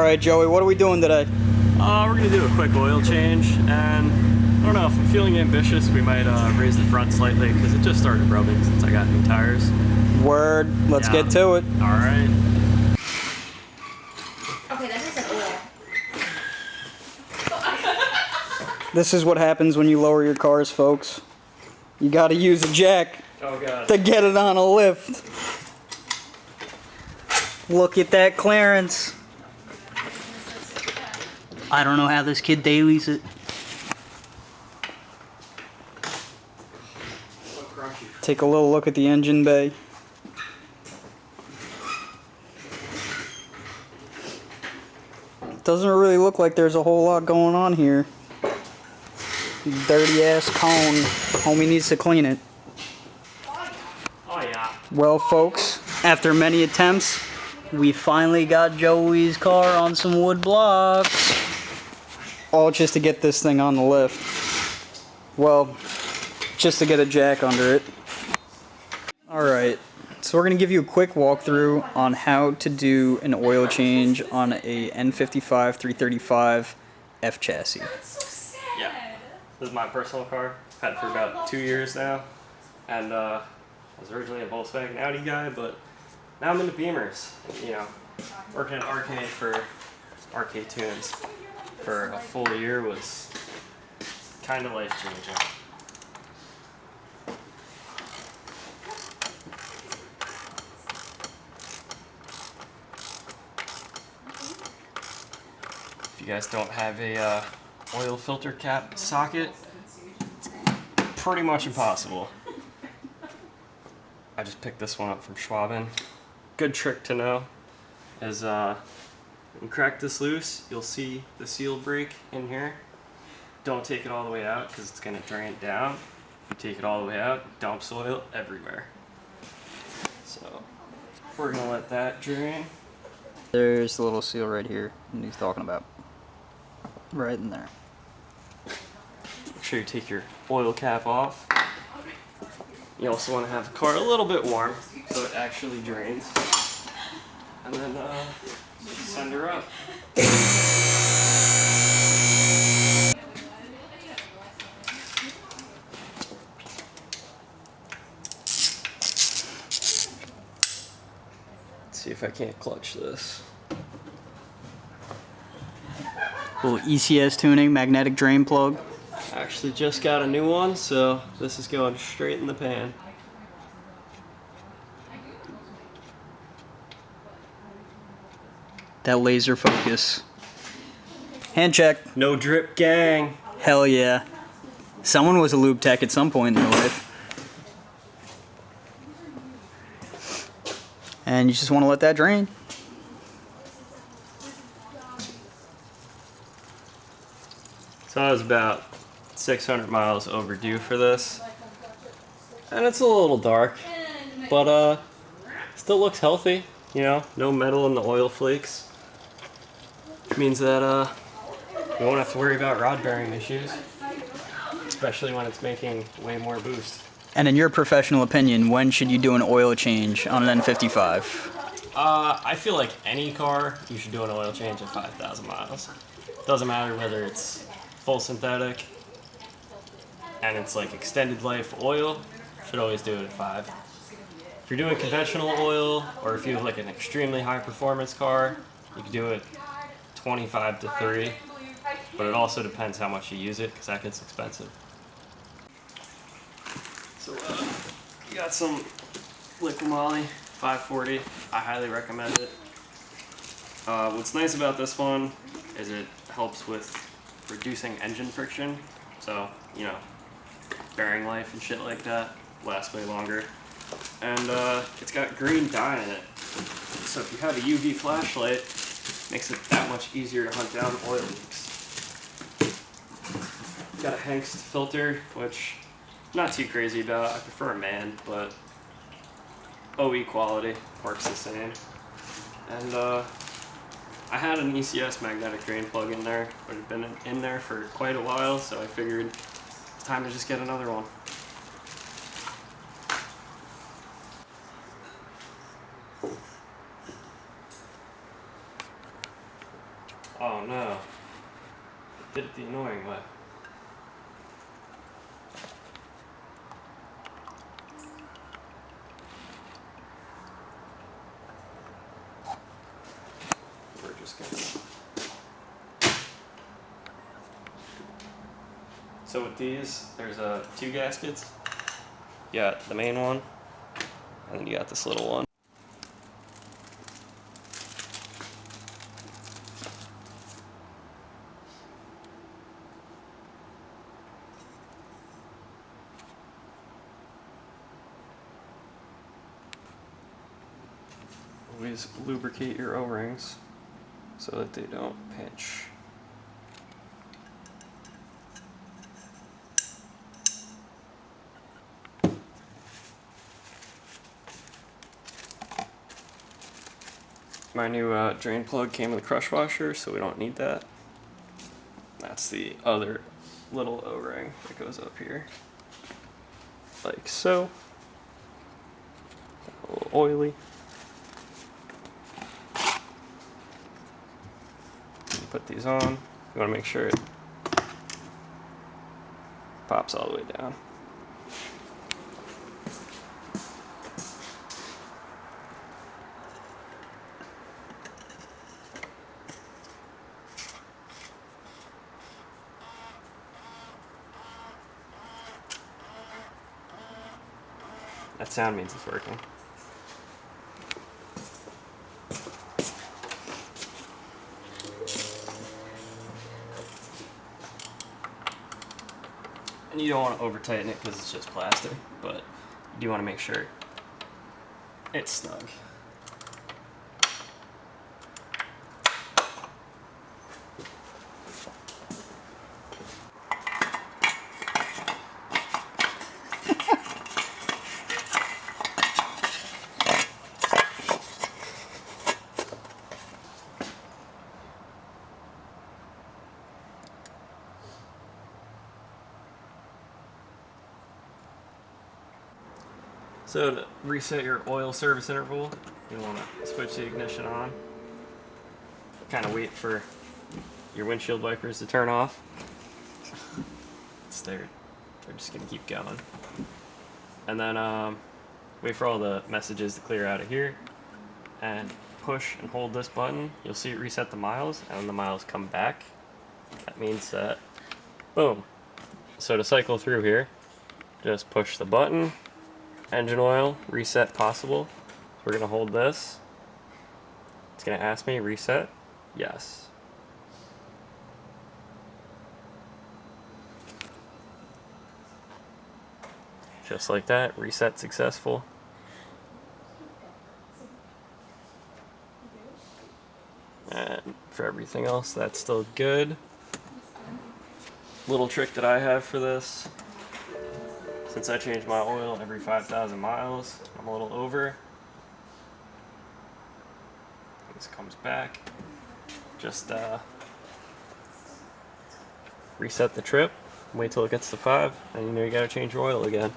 Alright, Joey, what are we doing today? We're going to do a quick oil change, and I don't know, if I'm feeling ambitious, we might raise the front slightly because it just started rubbing since I got new tires. Word, let's get to it. Alright. Okay, that doesn't oil. This is what happens when you lower your cars, folks. You gotta use a jack to get it on a lift. Look at that clearance. I don't know how this kid dailies it. Take a little look at the engine bay. Doesn't really look like there's a whole lot going on here. Dirty ass cone. Homie needs to clean it. Oh yeah. Well, folks, after many attempts, we finally got Joey's car on some wood blocks. All just to get this thing on the lift. Well, just to get a jack under it. Alright, so we're going to give you a quick walkthrough on how to do an oil change on a N55 335 F chassis. Yeah. This is my personal car. I've had it for about 2 years now. And I was originally a Volkswagen Audi guy, but now I'm into Beamers. You know, working at Arcade for Arcade Tunes for a full year was kind of life-changing. If you guys don't have a oil filter cap socket, it's pretty much impossible. I just picked this one up from Schwaben. Good trick to know is when you crack this loose, you'll see the seal break in here. Don't take it all the way out because it's going to drain down. You take it all the way out, dumps oil everywhere. So we're going to let that drain. There's the little seal right here that he's talking about. Right in there. Make sure you take your oil cap off. You also want to have the car a little bit warm so it actually drains. And then send her up. Let's see if I can't clutch this. Little ECS tuning, magnetic drain plug. Actually just got a new one, so this is going straight in the pan. That laser focus. Hand check. No drip gang. Hell yeah. Someone was a lube tech at some point in their life. And you just want to let that drain. So I was about 600 miles overdue for this. And it's a little dark, but still looks healthy, you know, no metal in the oil flakes. Means that you won't have to worry about rod bearing issues, especially when it's making way more boost. And in your professional opinion, when should you do an oil change on an N55? I feel like any car, you should do an oil change at 5,000 miles. Doesn't matter whether it's full synthetic and it's like extended life oil, should always do it at 5. If you're doing conventional oil, or if you have like an extremely high performance car, you can do it 25 to 3, but it also depends how much you use it, because that gets expensive. So you got some Liquimoly 540, I highly recommend it. What's nice about this one is it helps with reducing engine friction, so, you know, bearing life and shit like that lasts way longer. And it's got green dye in it, so if you have a UV flashlight, it makes it that much easier to hunt down oil leaks. Got a Hengst filter, which I'm not too crazy about. I prefer a man, but OE quality works the same. And I had an ECS magnetic drain plug in there, but it had been in there for quite a while, so I figured it's time to just get another one. did it the annoying way. We're just gonna. So with these, there's two gaskets. You got the main one, and then you got this little one. Always lubricate your O-rings so that they don't pinch. My new drain plug came with a crush washer, so we don't need that. That's the other little O-ring that goes up here, like so. A little oily. Put these on. You want to make sure it pops all the way down. That sound means it's working. And you don't want to over tighten it because it's just plastic, but you do want to make sure it's snug. So to reset your oil service interval, you want to switch the ignition on. Kind of wait for your windshield wipers to turn off. They're just gonna keep going. And then wait for all the messages to clear out of here. And push and hold this button. You'll see it reset the miles, and then the miles come back. That means that, boom. So to cycle through here, just push the button. Engine oil, reset possible. So we're gonna hold this. It's gonna ask me, reset? Yes. Just like that, reset successful. And for everything else, that's still good. Little trick that I have for this, since I change my oil every 5,000 miles, I'm a little over. This comes back. Just reset the trip, wait till it gets to 5, and you know you gotta change your oil again.